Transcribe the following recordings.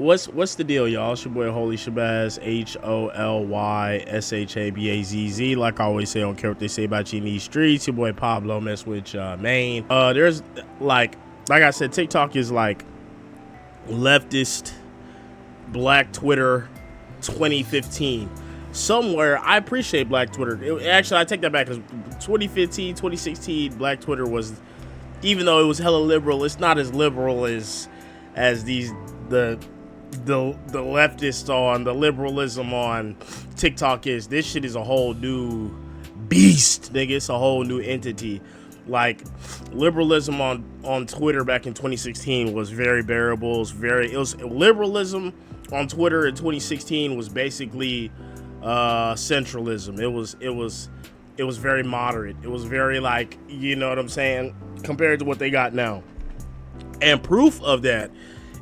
what's the deal, y'all? It's your boy Holy Shabazz, HOLYSHABAZZ. Like I always say, I don't care what they say about you in these streets. Your boy Pablo mess with Maine. There's like I said, TikTok is like leftist Black Twitter 2015. Somewhere, I appreciate Black Twitter. Actually, I take that back, because 2015, 2016, Black Twitter was, even though it was hella liberal, it's not as liberal as these the leftists on the liberalism on TikTok is. This shit is a whole new beast, nigga. It's a whole new entity. Like, liberalism on Twitter back in 2016 was very bearable. It was liberalism on Twitter in 2016 was basically centralism. It was very moderate. It was very, like, you know what I'm saying, compared to what they got now. And proof of that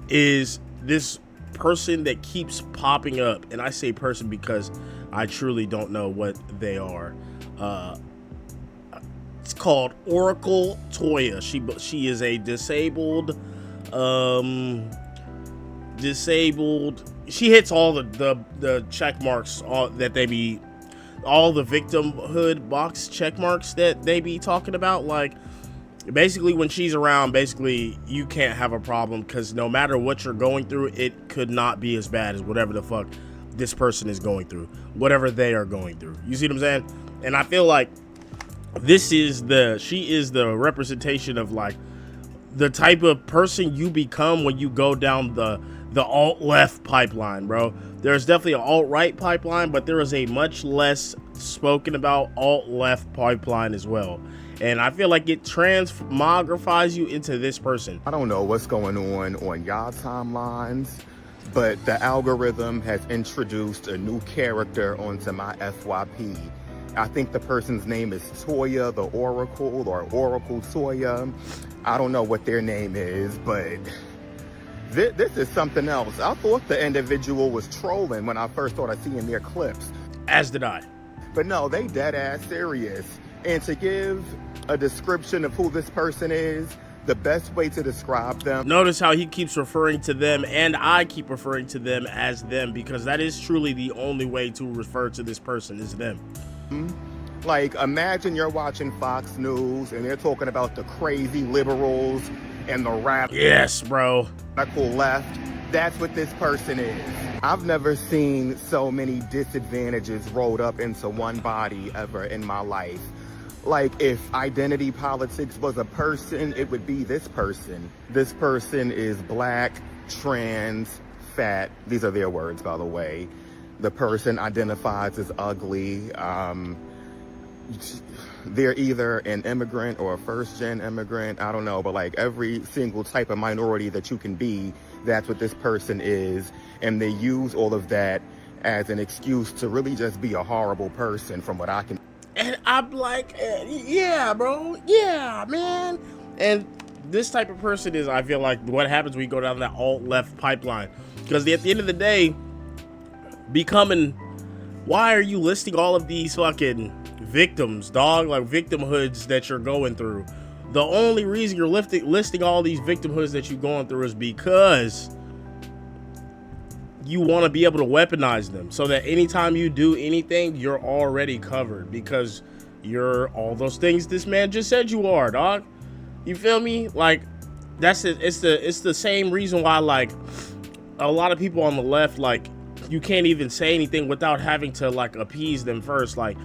is this person that keeps popping up, and I say person because I truly don't know what they are. It's called Oracle Toya. She is a disabled. She hits all the check marks that they be, all the victimhood box check marks that they be talking about. Like, basically, when she's around, basically you can't have a problem, because no matter what you're going through, it could not be as bad as whatever the fuck this person is going through, whatever they are going through. You see what I'm saying? And I feel like she is the representation of, like, the type of person you become when you go down the alt-left pipeline, bro. There's definitely an alt-right pipeline, but there is a much less spoken about alt-left pipeline as well. And I feel like it transmogrifies you into this person. I don't know what's going on y'all timelines, but the algorithm has introduced a new character onto my FYP. I think the person's name is Toya the Oracle, or Oracle Toya. I don't know what their name is, but this is something else. I thought the individual was trolling when I first started seeing their clips. As did I. But no, they dead ass serious. And to give a description of who this person is, the best way to describe them. Notice how he keeps referring to them, and I keep referring to them as them, because that is truly the only way to refer to this person, is them. Like, imagine you're watching Fox News and they're talking about the crazy liberals and the yes, bro, radical left. That's what this person is. I've never seen so many disadvantages rolled up into one body ever in my life. Like, if identity politics was a person, it would be this person. This person is black, trans, fat. These are their words, by the way. The person identifies as ugly. They're either an immigrant or a first-gen immigrant. I don't know, but like every single type of minority that you can be, that's what this person is. And they use all of that as an excuse to really just be a horrible person, from what I can. And I'm like, yeah, bro, yeah, man. And this type of person is, I feel like, what happens when you go down that alt-left pipeline. Because at the end of the day, why are you listing all of these fucking victims, dog? Like, victimhoods that you're going through. The only reason you're listing all these victimhoods that you're going through is because you want to be able to weaponize them, so that anytime you do anything, you're already covered, because you're all those things this man just said you are, dog. You feel me? Like, that's it. It's the same reason why, like, a lot of people on the left, like, you can't even say anything without having to, like, appease them first. Like,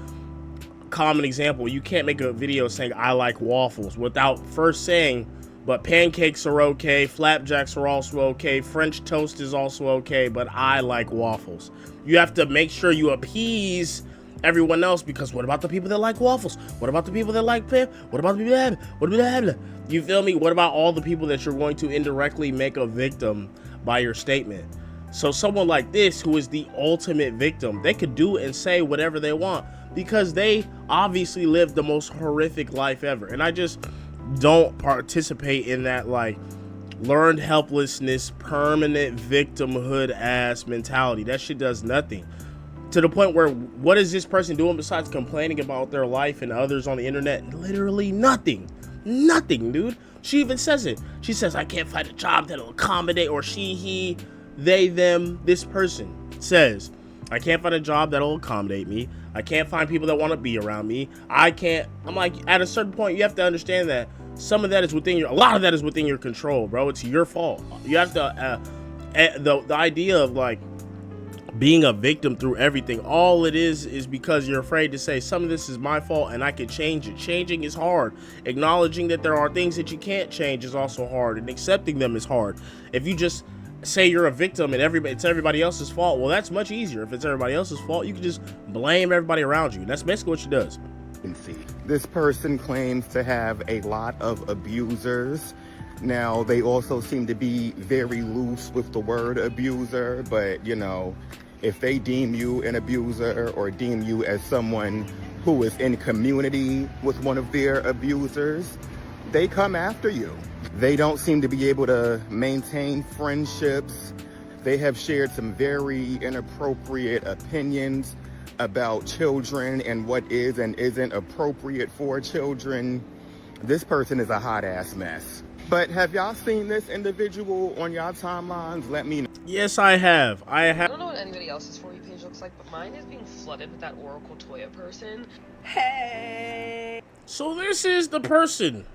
common example, you can't make a video saying I like waffles without first saying, but pancakes are okay, flapjacks are also okay, French toast is also okay, but I like waffles. You have to make sure you appease everyone else, because what about the people that like waffles? What about the people that like pep? What about the people? You feel me? What about all the people that you're going to indirectly make a victim by your statement? So someone like this, who is the ultimate victim, they could do and say whatever they want, because they obviously lived the most horrific life ever. And I just don't participate in that, like, learned helplessness, permanent victimhood ass mentality. That shit does nothing. To the point where, what is this person doing besides complaining about their life and others on the internet? Literally nothing. Nothing, dude. She even says it. She says, I can't find a job that'll accommodate, or he they, them, this person says, I can't find a job that'll accommodate me. I can't find people that want to be around me. I'm like, at a certain point, you have to understand that some of that is a lot of that is within your control, bro. It's your fault. You have to, the idea of like being a victim through everything, all it is because you're afraid to say some of this is my fault and I can change it. Changing is hard. Acknowledging that there are things that you can't change is also hard, and accepting them is hard. If you just say you're a victim and it's everybody else's fault, well, that's much easier. If it's everybody else's fault, you can just blame everybody around you. That's basically what she does. This person claims to have a lot of abusers. Now, they also seem to be very loose with the word abuser, but you know, if they deem you an abuser or deem you as someone who is in community with one of their abusers, they come after you. They don't seem to be able to maintain friendships. They have shared some very inappropriate opinions about children and what is and isn't appropriate for children. This person is a hot ass mess. But have y'all seen this individual on y'all timelines? Let me know. Yes, I have. I don't know what anybody else's For You page looks like, but mine is being flooded with that Oracle Toya person. Hey! So this is the person.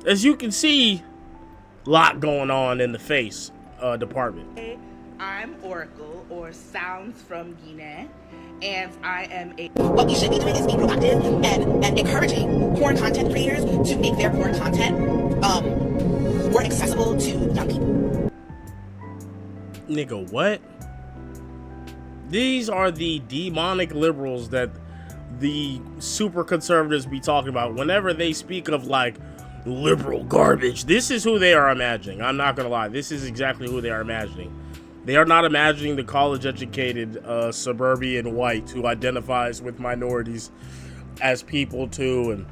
As you can see, a lot going on in the face department. Hey, I'm Oracle, or Sounds from Guinea, and I am a... What we should be doing is being proactive and encouraging porn content creators to make their porn content more accessible to young people. Nigga, what? These are the demonic liberals that the super conservatives be talking about whenever they speak of like liberal garbage. This is who they are imagining. I'm not gonna lie, this is exactly who they are imagining. They are not imagining the college-educated suburban white who identifies with minorities as people too and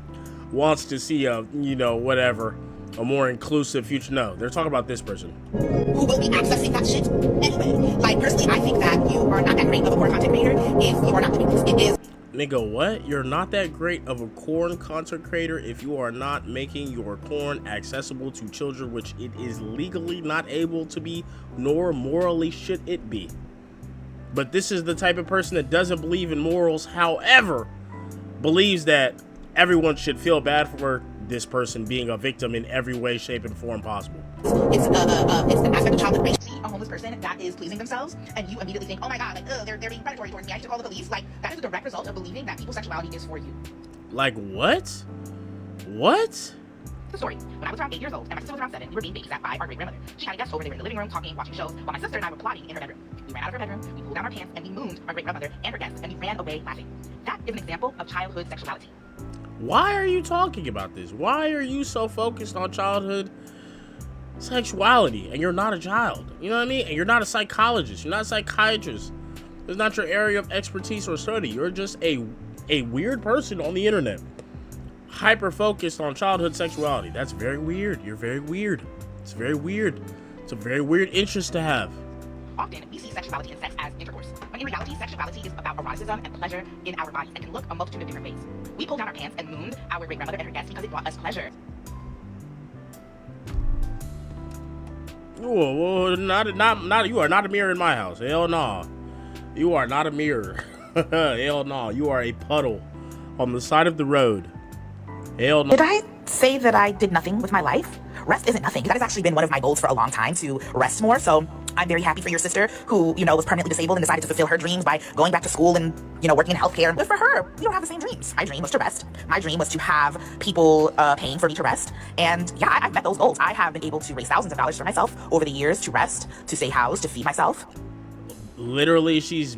wants to see a, you know, whatever, a more inclusive future. No, they're talking about this person. Who will be accessing that shit anyway. Like, personally, I think that you are not that great of a porn content creator if you are not doing this. It is... Nigga, what? You're not that great of a porn content creator if you are not making your porn accessible to children, which it is legally not able to be, nor morally should it be. But this is the type of person that doesn't believe in morals, however, believes that everyone should feel bad for this person being a victim in every way, shape, and form possible. It's the aspect of childhood rape. See a homeless person that is pleasing themselves, and you immediately think, oh my god, like, they're being predatory towards me, I should call the police. Like, that is a direct result of believing that people's sexuality is for you. Like, what? What? The story. When I was around 8 years old, and my sister was around 7, we were being babysat by our great-grandmother. She had a guest over, they were in the living room talking, watching shows, while my sister and I were plotting in her bedroom. We ran out of her bedroom, we pulled down our pants, and we mooned our great-grandmother and her guest, and we ran away laughing. That is an example of childhood sexuality. Why are you talking about this? Why are you so focused on childhood sexuality and you're not a child? You know what I mean? And you're not a psychologist. You're not a psychiatrist. It's not your area of expertise or study. You're just a weird person on the internet. Hyper focused on childhood sexuality. That's very weird. You're very weird. It's very weird. It's a very weird interest to have. Often, we see sexuality and sex as intercourse, when in reality, sexuality is about eroticism and pleasure in our bodies and can look a multitude of different ways. We pulled down our pants and mooned our great-grandmother and her guests because it brought us pleasure. Whoa, not you are not a mirror in my house. Hell no. You are not a mirror. Hell no. You are a puddle on the side of the road. Hell no. Did I say that I did nothing with my life? Rest isn't nothing. That has actually been one of my goals for a long time, to rest more. So I'm very happy for your sister who, you know, was permanently disabled and decided to fulfill her dreams by going back to school and, you know, working in healthcare. But for her, we don't have the same dreams. My dream was to rest. My dream was to have people paying for me to rest. And yeah, I've met those goals. I have been able to raise thousands of dollars for myself over the years to rest, to stay housed, to feed myself. Literally, she's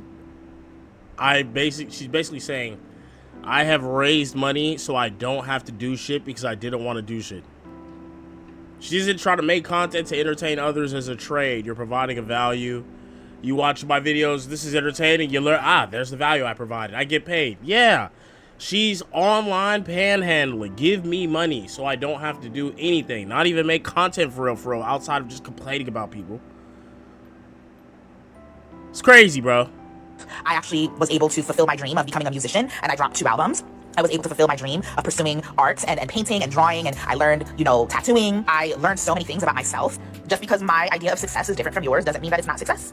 basically saying, I have raised money so I don't have to do shit because I didn't want to do shit. She doesn't try to make content to entertain others as a trade. You're providing a value. You watch my videos, this is entertaining. You learn, there's the value I provided. I get paid. Yeah. She's online panhandling. Give me money so I don't have to do anything. Not even make content for real, outside of just complaining about people. It's crazy, bro. I actually was able to fulfill my dream of becoming a musician, and I dropped 2 albums. I was able to fulfill my dream of pursuing art and painting and drawing, and I learned, tattooing. I learned so many things about myself. Just because my idea of success is different from yours doesn't mean that it's not success.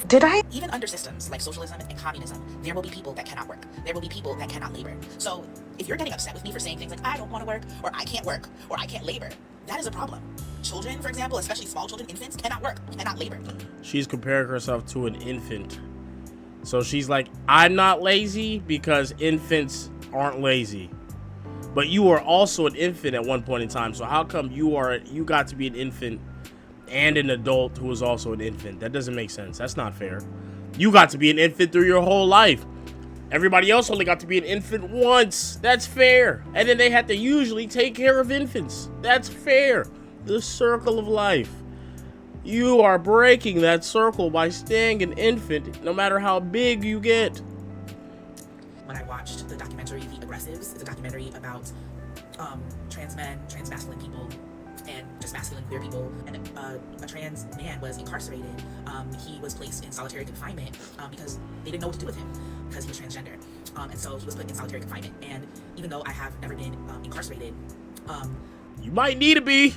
Did I? Even under systems like socialism and communism, there will be people that cannot work. There will be people that cannot labor. So if you're getting upset with me for saying things like, I don't want to work, or I can't work, or I can't labor, that is a problem. Children, for example, especially small children, infants, cannot work, cannot labor. She's comparing herself to an infant. So she's like, I'm not lazy because infants aren't lazy. But you were also an infant at one point in time. So how come you got to be an infant and an adult who was also an infant? That doesn't make sense. That's not fair. You got to be an infant through your whole life. Everybody else only got to be an infant once. That's fair. And then they had to usually take care of infants. That's fair. The circle of life. You are breaking that circle by staying an infant, no matter how big you get. When I watched the documentary The Aggressives, it's a documentary about trans men, trans masculine people, and just masculine queer people. And a trans man was incarcerated. He was placed in solitary confinement because they didn't know what to do with him because he was transgender. And so he was put in solitary confinement. And even though I have never been incarcerated, you might need to be.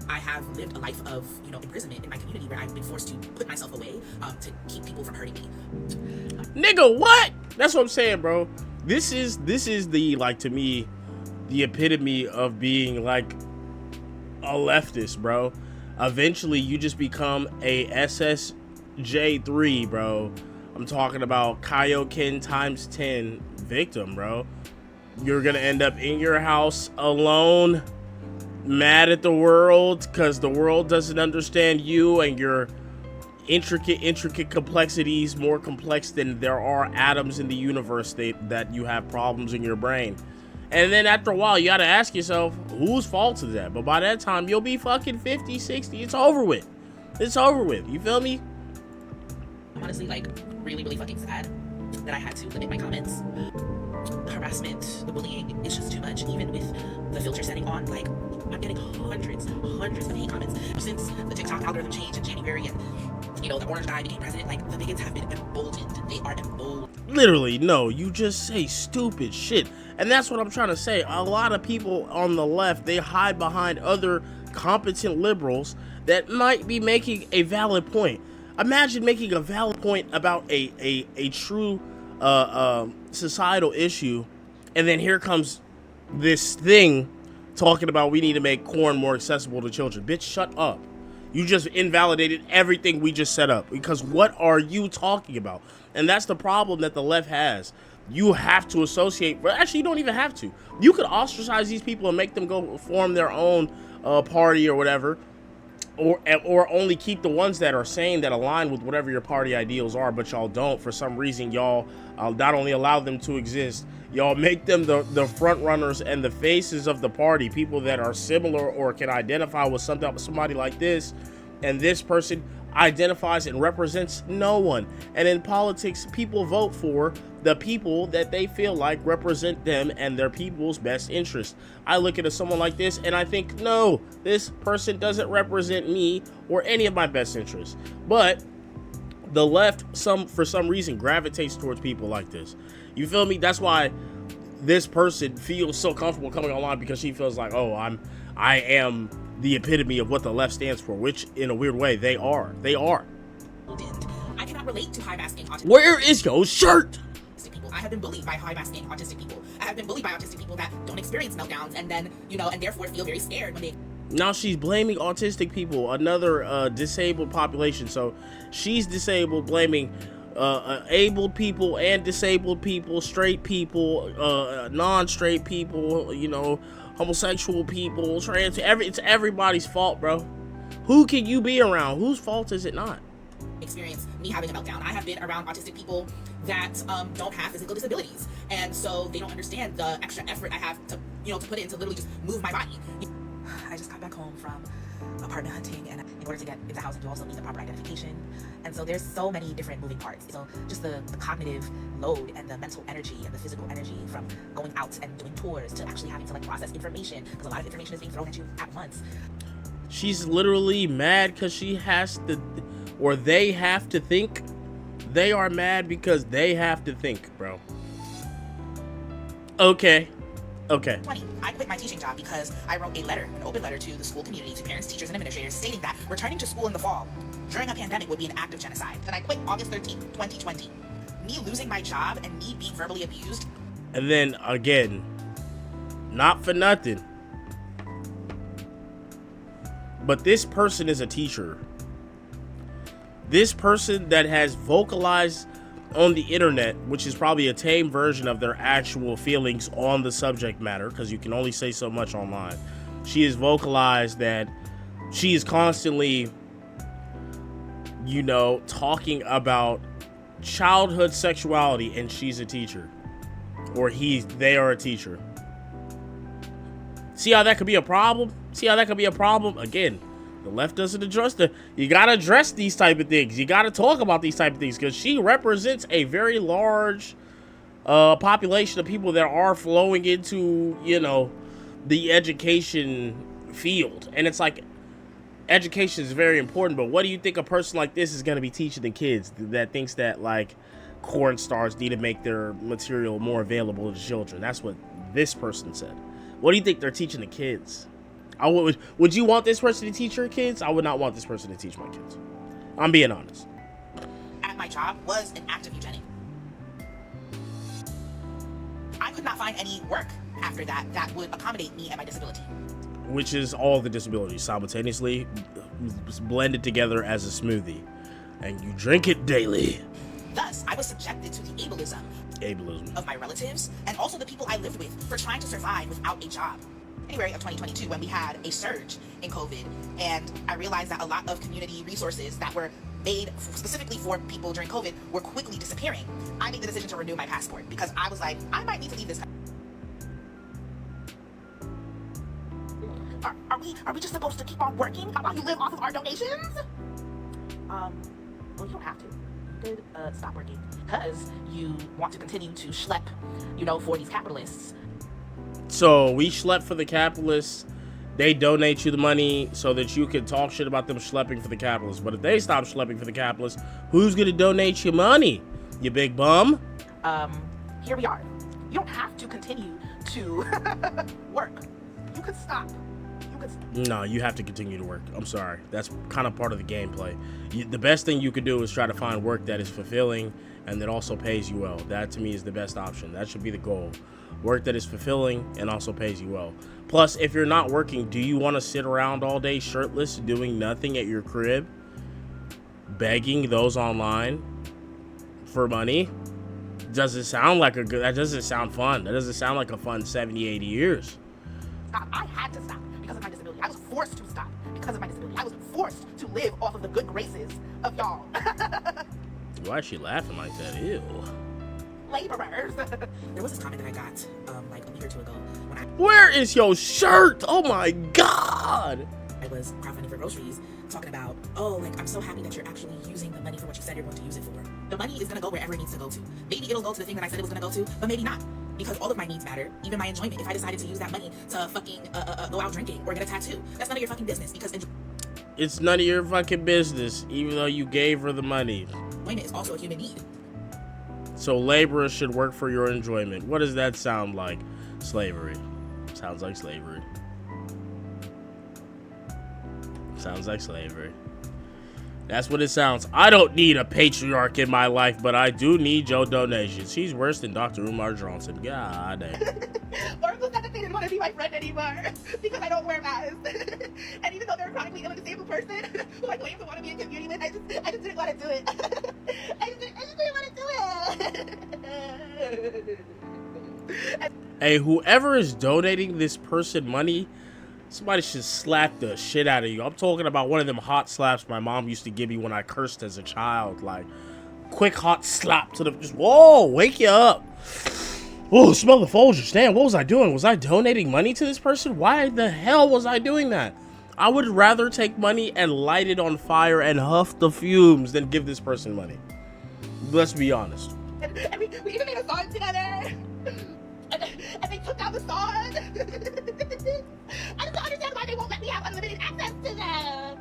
I have lived a life of, imprisonment in my community where I've been forced to put myself away to keep people from hurting me. Nigga, what? That's what I'm saying, bro. This is the, like, to me, the epitome of being like a leftist, bro. Eventually you just become a SSJ3, bro. I'm talking about Kaioken times 10 victim, bro. You're gonna end up in your house alone, mad at the world because the world doesn't understand you and your intricate complexities, more complex than there are atoms in the universe that you have problems in your brain. And then after a while, you gotta ask yourself, whose fault is that? But by that time, you'll be fucking 50, 60. It's over with. It's over with. You feel me? I'm honestly, like, really, really fucking sad that I had to limit my comments. The harassment, the bullying, it's just too much. Even with the filter setting on, like, I'm getting hundreds of hate comments. Since the TikTok algorithm changed in January and, the orange guy became president, like, the bigots have been emboldened. They are emboldened. Literally, no, you just say stupid shit. And that's what I'm trying to say. A lot of people on the left, they hide behind other competent liberals that might be making a valid point. Imagine making a valid point about a true societal issue, and then here comes this thing talking about we need to make corn more accessible to children. Bitch, shut up. You just invalidated everything we just set up, because what are you talking about? And that's the problem that the left has. You have to associate, well, actually you don't even have to. You could ostracize these people and make them go form their own party or whatever, or only keep the ones that are sane, that align with whatever your party ideals are, but y'all don't. For some reason, y'all not only allow them to exist, y'all make them the front runners and the faces of the party, people that are similar or can identify with somebody like this, and this person identifies and represents no one. And in politics, people vote for the people that they feel like represent them and their people's best interest. I look at someone like this and I think, no, this person doesn't represent me or any of my best interests. But the left, for some reason, gravitates towards people like this. You feel me? That's why this person feels so comfortable coming online, because she feels like, oh, I am the epitome of what the left stands for, which in a weird way they are. I cannot relate to high-masking autistic. Where is your shirt? People. I have been bullied by high-masking autistic people. I have been bullied by autistic people that don't experience meltdowns and then, and therefore feel very scared when they... Now she's blaming autistic people, another disabled population. So she's disabled, blaming abled people and disabled people, straight people, non-straight people, homosexual people, trans, it's everybody's fault, bro. Who can you be around? Whose fault is it not? Experience me having a meltdown. I have been around autistic people that don't have physical disabilities, and so they don't understand the extra effort I have to put in to literally just move my body. I just got back home from apartment hunting, and in order to get into housing you also need the proper identification, and so there's so many different moving parts. So just the cognitive load and the mental energy and the physical energy from going out and doing tours to actually having to process information, because a lot of information is being thrown at you at once. She's literally mad because she has to, or they have to think. They are mad because they have to think, bro. Okay. 20, I quit my teaching job because I wrote an open letter to the school community, to parents, teachers, and administrators, stating that returning to school in the fall during a pandemic would be an act of genocide. Then I quit August 13th, 2020. Me losing my job and me being verbally abused. And then again, not for nothing, but this person is a teacher. This person that has vocalized on the internet, which is probably a tame version of their actual feelings on the subject matter, because you can only say so much online. She has vocalized that she is constantly, talking about childhood sexuality, and she's a teacher, or they are a teacher. See how that could be a problem? Again, the left doesn't address you gotta address these type of things. You gotta talk about these type of things, because she represents a very large population of people that are flowing into, the education field. And it's like, education is very important, but what do you think a person like this is going to be teaching the kids that thinks that, like, corn stars need to make their material more available to children? That's what this person said. What do you think they're teaching the kids? Would you want this person to teach your kids? I would not want this person to teach my kids. I'm being honest. At my job was an act of eugenics. I could not find any work after that would accommodate me and my disability. Which is all the disabilities simultaneously blended together as a smoothie. And you drink it daily. Thus, I was subjected to the ableism of my relatives and also the people I lived with for trying to survive without a job. January of 2022, when we had a surge in COVID, and I realized that a lot of community resources that were made specifically for people during COVID were quickly disappearing, I made the decision to renew my passport because I was like, I might need to leave this country. Are we just supposed to keep on working while you live off of our donations? Well, you don't have to. You could stop working because you want to continue to schlep, for these capitalists. So we schlep for the capitalists. They donate you the money so that you can talk shit about them schlepping for the capitalists. But if they stop schlepping for the capitalists, who's going to donate you money? You big bum? Here we are. You don't have to continue to work. You could stop. No, you have to continue to work. I'm sorry. That's kind of part of the gameplay. The best thing you could do is try to find work that is fulfilling and that also pays you well. That, to me, is the best option. That should be the goal. Work that is fulfilling and also pays you well. Plus, if you're not working, do you want to sit around all day shirtless doing nothing at your crib, begging those online for money? Does it sound like that doesn't sound fun. That doesn't sound like a fun 70, 80 years. I had to stop because of my disability. I was forced to stop because of my disability. I was forced to live off of the good graces of y'all. Why is she laughing like that? Ew. Laborers. There was this comment that I got like a week or two ago when Where is your shirt? Oh my god! I was crowdfunding for groceries, talking about, oh, like, I'm so happy that you're actually using the money for what you said you're going to use it for. The money is going to go wherever it needs to go to. Maybe it'll go to the thing that I said it was going to go to, but maybe not. Because all of my needs matter, even my enjoyment. If I decided to use that money to fucking go out drinking or get a tattoo, that's none of your fucking business, because it's none of your fucking business, even though you gave her the money. Enjoyment is also a human need. So laborers should work for your enjoyment. What does that sound like? Slavery. Sounds like slavery. Sounds like slavery. That's what it sounds. I don't need a patriarch in my life, but I do need your donations. She's worse than Dr. Umar Johnson. God damn. Oracle said that they didn't want to be my friend anymore because I don't wear masks. And even though they're a chronically ill and disabled person who I claim to want to be in community with, I just didn't want to do it. I just didn't want to do it. Hey, whoever is donating this person money, somebody should slap the shit out of you. I'm talking about one of them hot slaps my mom used to give me when I cursed as a child. Like, quick hot slap to the, just, whoa, wake you up. Oh, smell the Folgers. Damn, what was I doing? Was I donating money to this person? Why the hell was I doing that? I would rather take money and light it on fire and huff the fumes than give this person money. Let's be honest. And we even made a song together. And they took down the song. I just don't understand why they won't let me have unlimited access to them.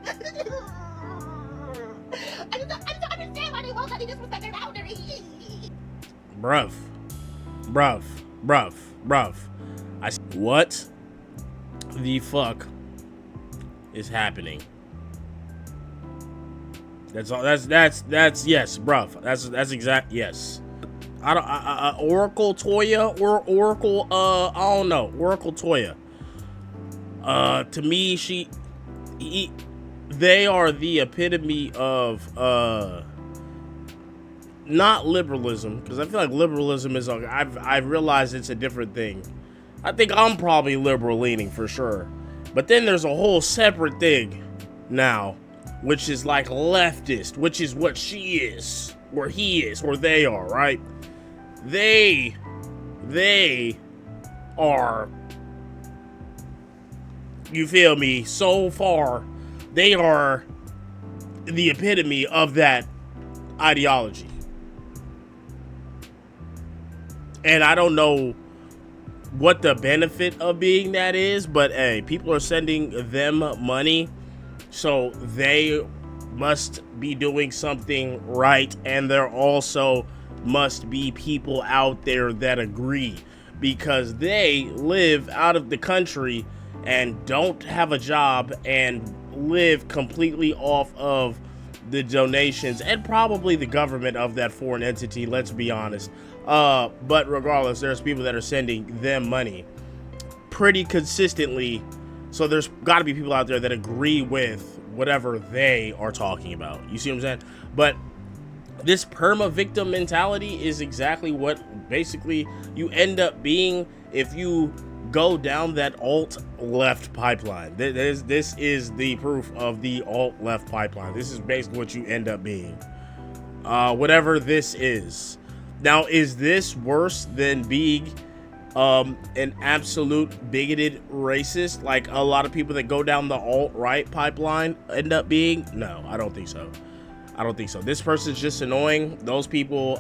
I just don't understand why they won't let me disrespect their boundaries. Bruv. bruv. What the fuck is happening? That's all. That's yes, bruv. That's exact. Yes. I don't. Oracle Toya or Oracle. I don't know. Oracle Toya. To me, they are the epitome of not liberalism, because I feel like liberalism is. I've realized it's a different thing. I think I'm probably liberal leaning for sure, but then there's a whole separate thing now, which is like leftist, which is what she is, or he is, or they are, right? They are, you feel me, so far, they are the epitome of that ideology. And I don't know what the benefit of being that is, but hey, people are sending them money, so they must be doing something right, and there also must be people out there that agree, because they live out of the country and don't have a job and live completely off of the donations and probably the government of that foreign entity, let's be honest. But regardless, there's people that are sending them money pretty consistently, so there's got to be people out there that agree with whatever they are talking about. You see what I'm saying? But this perma-victim mentality is exactly what basically you end up being if you go down that alt-left pipeline. This is the proof of the alt-left pipeline. This is basically what you end up being. Whatever this is. Now, is this worse than being an absolute bigoted racist, like a lot of people that go down the alt-right pipeline end up being? No, I don't think so. I don't think so. This person's just annoying. Those people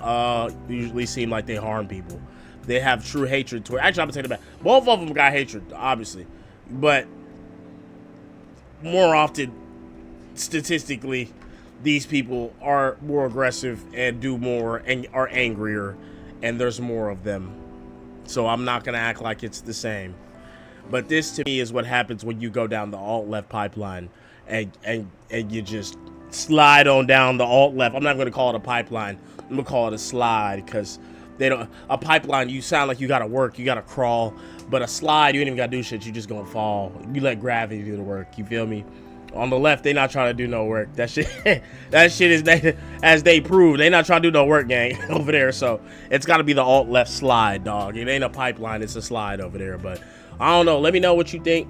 usually seem like they harm people. They have true hatred toward. Actually, I'm gonna take it back. Both of them got hatred, obviously, but more often, statistically, these people are more aggressive and do more and are angrier, and there's more of them. So I'm not gonna act like it's the same. But this to me is what happens when you go down the alt-left pipeline and you just slide on down the alt-left. I'm not gonna call it a pipeline. I'm gonna call it a slide, because they don't. A pipeline, you sound like you gotta work, you gotta crawl. But a slide, you ain't even gotta do shit. You just gonna fall. You let gravity do the work. You feel me? On the left, they not trying to do no work. That shit is as they prove, they not trying to do no work, gang, over there. So it's got to be the alt left slide, dog. It ain't a pipeline, it's a slide over there. But I don't know. Let me know what you think.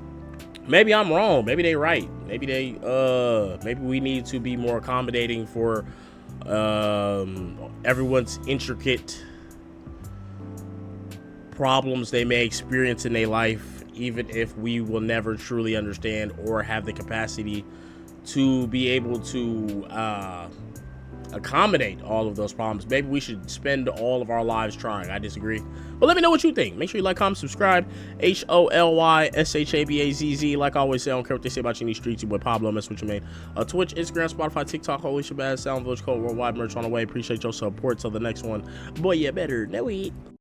Maybe I'm wrong. Maybe they right. Maybe maybe we need to be more accommodating for everyone's intricate problems they may experience in their life, even if we will never truly understand or have the capacity to be able to accommodate all of those problems. Maybe we should spend all of our lives trying. I disagree. But let me know what you think. Make sure you like, comment, subscribe. HOLYSHABAZZ. Like I always say, I don't care what they say about you in these streets. Your boy Pablo, mess with your man. Twitch, Instagram, Spotify, TikTok, Holy Shabazz, Sound Village Code, Worldwide merch on the way. Appreciate your support. Till the next one. Boy, you better know it.